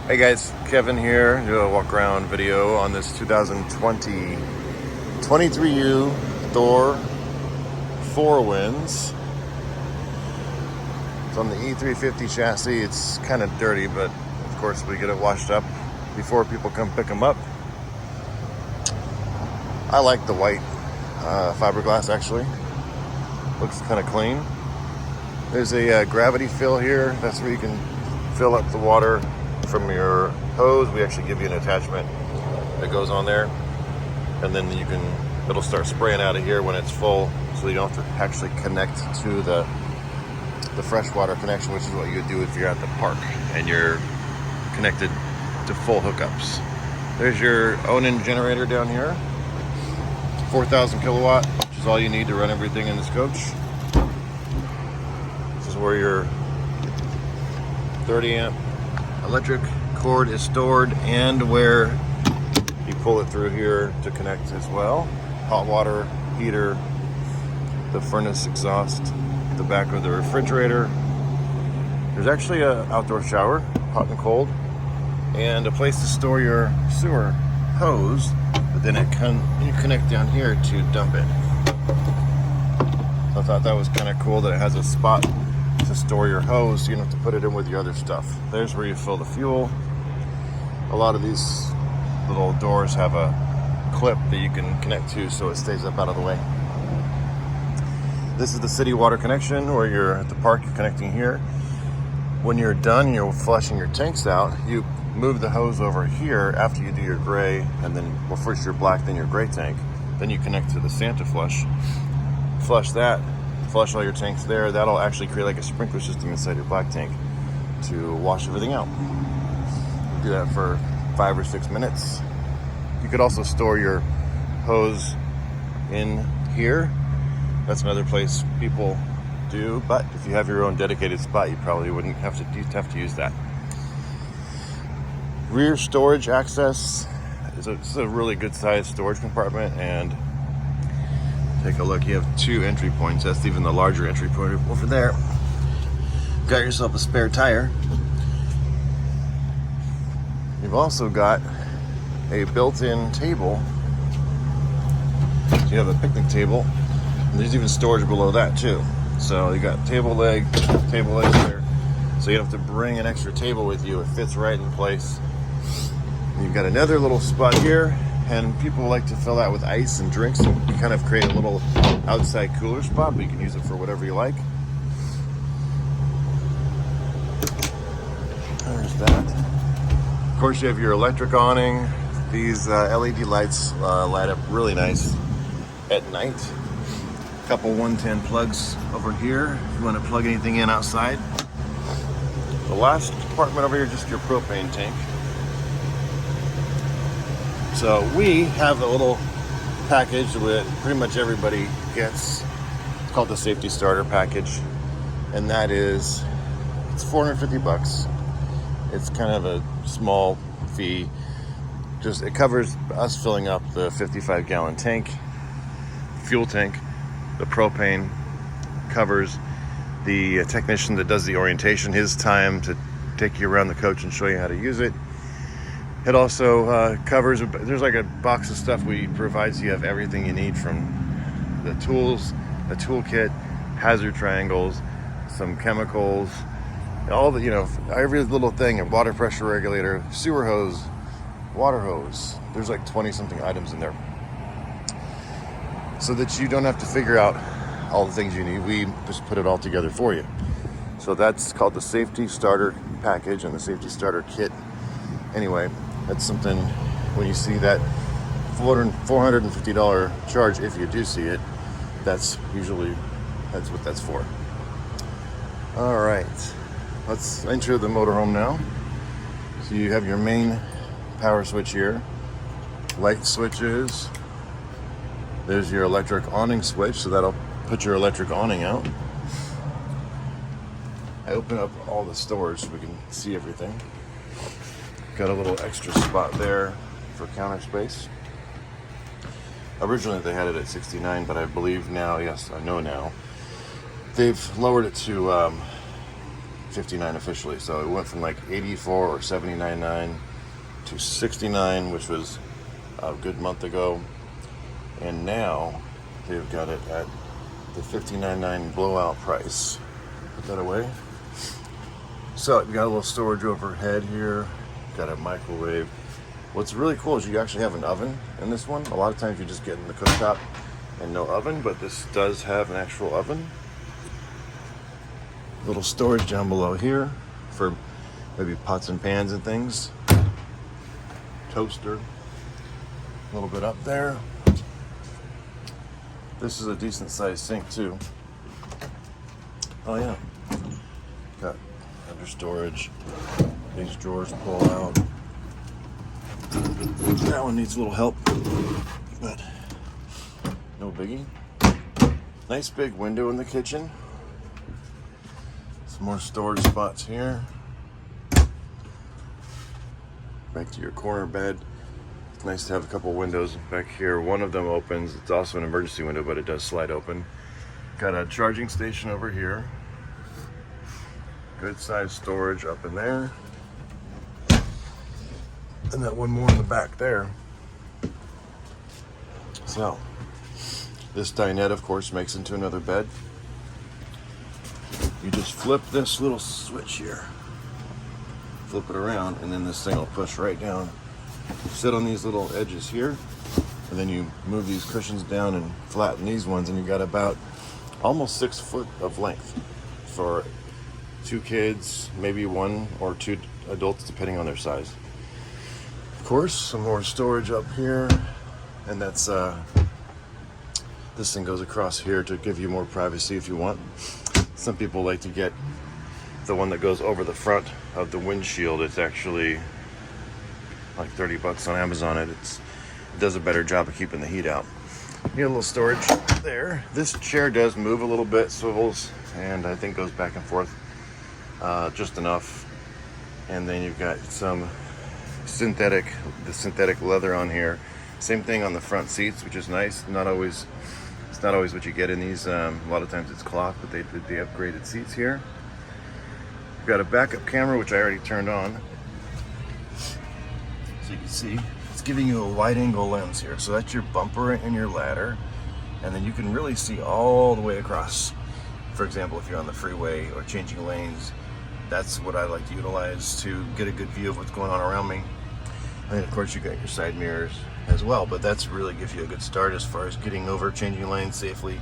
Hey guys, Kevin here. Do a walk around video on this 2020 23U Thor 4 Winds. It's on the E350 chassis. It's kind of dirty, but of course we get it washed up before people come pick them up. I like the white fiberglass actually. Looks kind of clean. There's a gravity fill here. That's where you can fill up the water from your hose. We actually give you an attachment that goes on there, and then it'll start spraying out of here when it's full, so you don't have to actually connect to the freshwater connection, which is what you would do if you're at the park and you're connected to full hookups. There's your Onan generator down here, 4,000 kilowatt, which is all you need to run everything in this coach. This is where your 30 amp electric cord is stored, and where you pull it through here to connect as well. Hot water heater, the furnace exhaust, the back of the refrigerator. There's actually an outdoor shower, hot and cold, and a place to store your sewer hose, but then you connect down here to dump it. So I thought that was kind of cool that it has a spot to store your hose, so you don't have to put it in with your other stuff. There's where you fill the fuel. A lot of these little doors have a clip that you can connect to so it stays up out of the way. This is the city water connection, where you're at the park, you're connecting here. When you're done, you're flushing your tanks out, you move the hose over here after you do your gray, and then, well, first your black, then your gray tank. Then you connect to the Santa flush. Flush that. Flush all your tanks there. That'll actually create like a sprinkler system inside your black tank to wash everything out. You do that for 5 or 6 minutes. You could also store your hose in here. That's another place people do, but if you have your own dedicated spot, you probably wouldn't have to use that. Rear storage access. It's a really good sized storage compartment, and take a look. You have 2 entry points. That's even the larger entry point over there. Got yourself a spare tire. You've also got a built-in table. You have a picnic table, and there's even storage below that too. So you got table legs there. So you don't have to bring an extra table with you. It fits right in place. And you've got another little spot here, and people like to fill that with ice and drinks, and you kind of create a little outside cooler spot, but you can use it for whatever you like. There's that. Of course, you have your electric awning. These LED lights light up really nice at night. A couple 110 plugs over here if you want to plug anything in outside. The last compartment over here is just your propane tank. So we have a little package that pretty much everybody gets. It's called the safety starter package, and that is, it's $450. It's kind of a small fee. Just, it covers us filling up the 55-gallon tank, fuel tank. The propane covers the technician that does the orientation, his time to take you around the coach and show you how to use it. It also covers, there's like a box of stuff we provide, so you have everything you need, from the tools, a toolkit, hazard triangles, some chemicals, all the, every little thing, a water pressure regulator, sewer hose, water hose. There's like 20 something items in there, so that you don't have to figure out all the things you need. We just put it all together for you. So that's called the safety starter package and the safety starter kit. Anyway, that's something, when you see that $450 charge, if you do see it, that's what that's for. All right, let's enter the motorhome now. So you have your main power switch here, light switches. There's your electric awning switch, so that'll put your electric awning out. I open up all the storage so we can see everything. Got a little extra spot there for counter space. Originally they had it at 69, but I believe now, yes, I know now, they've lowered it to $59 officially. So it went from like $84 or $79.9 to $69, which was a good month ago. And now they've got it at the $59.9 blowout price. Put that away. So you got a little storage overhead here. Got a microwave. What's really cool is you actually have an oven in this one. A lot of times you just get in the cooktop and no oven, but this does have an actual oven. Little storage down below here for maybe pots and pans and things. Toaster. A little bit up there. This is a decent sized sink too. Oh yeah. Got under storage. These drawers pull out. That one needs a little help, but no biggie. Nice big window in the kitchen. Some more storage spots here. Back to your corner bed. It's nice to have a couple windows back here. One of them opens. It's also an emergency window, but it does slide open. Got a charging station over here. Good sized storage up in there. And that one more in the back there. So, this dinette, of course, makes into another bed. You just flip this little switch here. Flip it around, and then this thing will push right down. Sit on these little edges here, and then you move these cushions down and flatten these ones, and you got about almost 6 foot of length for 2 kids, maybe 1 or 2 adults, depending on their size. Of course, some more storage up here, and that's this thing goes across here to give you more privacy if you want. Some people like to get the one that goes over the front of the windshield. It's actually like $30 on Amazon. It does a better job of keeping the heat out. You get a little storage there. This chair does move a little bit, swivels, and I think goes back and forth just enough. And then you've got some synthetic leather on here. Same thing on the front seats, which is nice. It's not always what you get in these. A lot of times it's cloth, but they did the upgraded seats here. We've got a backup camera, which I already turned on. So you can see, it's giving you a wide angle lens here. So that's your bumper and your ladder. And then you can really see all the way across. For example, if you're on the freeway or changing lanes, that's what I like to utilize to get a good view of what's going on around me. And of course you got your side mirrors as well, but that's really gives you a good start as far as getting over, changing lanes safely.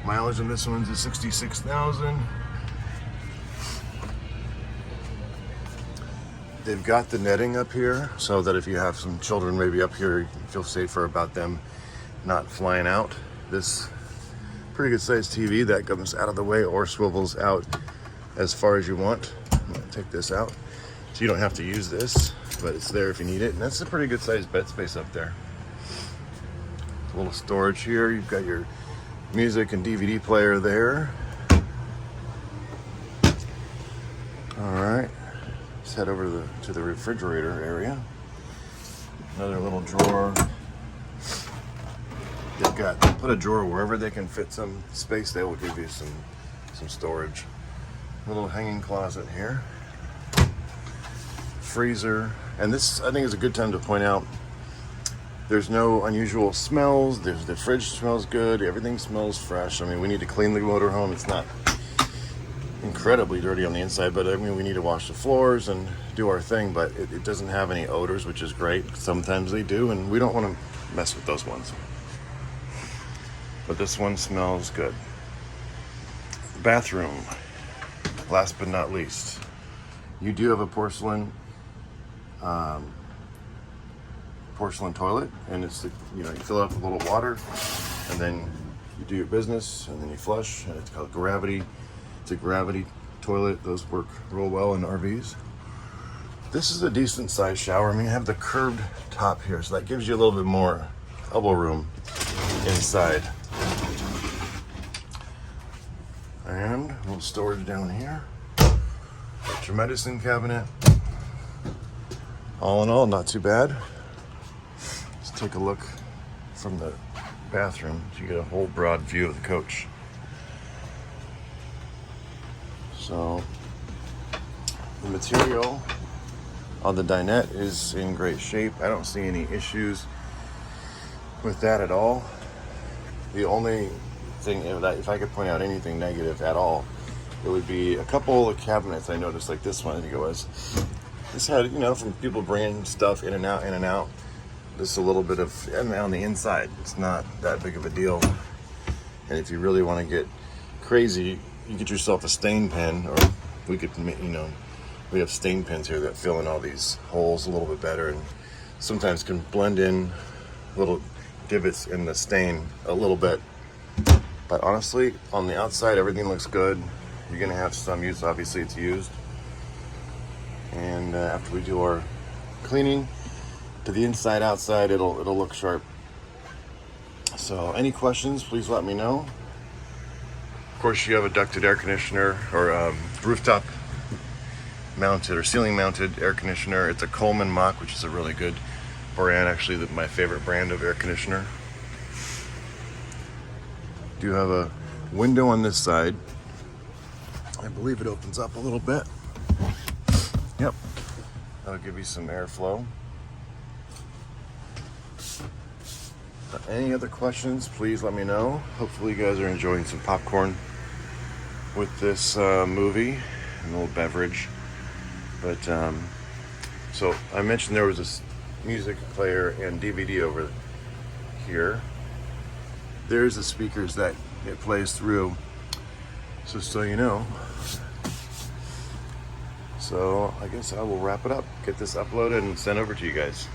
Mileage on this one's 66,000. They've got the netting up here so that if you have some children maybe up here, you feel safer about them not flying out. This pretty good sized TV that comes out of the way or swivels out as far as you want. I'm gonna take this out so you don't have to use this, but it's there if you need it. And that's a pretty good sized bed space up there. A little storage here. You've got your music and DVD player there. All right, let's head over to the refrigerator area. Another little drawer. They put a drawer wherever they can fit some space. They will give you some storage. A little hanging closet here. Freezer. And this, I think, is a good time to point out there's no unusual smells. The fridge smells good. Everything smells fresh. I mean, we need to clean the motorhome. It's not incredibly dirty on the inside, but I mean, we need to wash the floors and do our thing, but it doesn't have any odors, which is great. Sometimes they do, and we don't want to mess with those ones. But this one smells good. Bathroom. Last but not least, you do have a porcelain toilet, and it's you fill it up with a little water, and then you do your business, and then you flush, and it's called gravity. It's a gravity toilet. Those work real well in RVs. This is a decent sized shower. I mean, you have the curved top here, so that gives you a little bit more elbow room inside. And a little storage down here. Got your medicine cabinet. All in all, not too bad. Let's take a look from the bathroom so you get a whole broad view of the coach. So The material on the dinette is in great shape. I don't see any issues with that at all. The only thing that, if I could point out anything negative at all, it would be a couple of cabinets I noticed, like this one, I think it was. This had, you know, from people bringing stuff in and out. Just a little bit of, and on the inside, it's not that big of a deal. And if you really want to get crazy, you get yourself a stain pen, or we could, you know, we have stain pens here that fill in all these holes a little bit better, and sometimes can blend in little divots in the stain a little bit. But honestly, on the outside, everything looks good. You're gonna have some use, obviously it's used. And after we do our cleaning to the inside, outside, it'll look sharp. So any questions, please let me know. Of course, you have a ducted air conditioner, or rooftop mounted or ceiling mounted air conditioner. It's a Coleman Mach, which is a really good brand, actually my favorite brand of air conditioner. Do have a window on this side. I believe it opens up a little bit. Yep, that'll give you some airflow. Any other questions, please let me know. Hopefully you guys are enjoying some popcorn with this movie and a little beverage. But so I mentioned there was this music player and DVD over here. There's the speakers that it plays through, so you know. So I guess I will wrap it up, get this uploaded and sent over to you guys.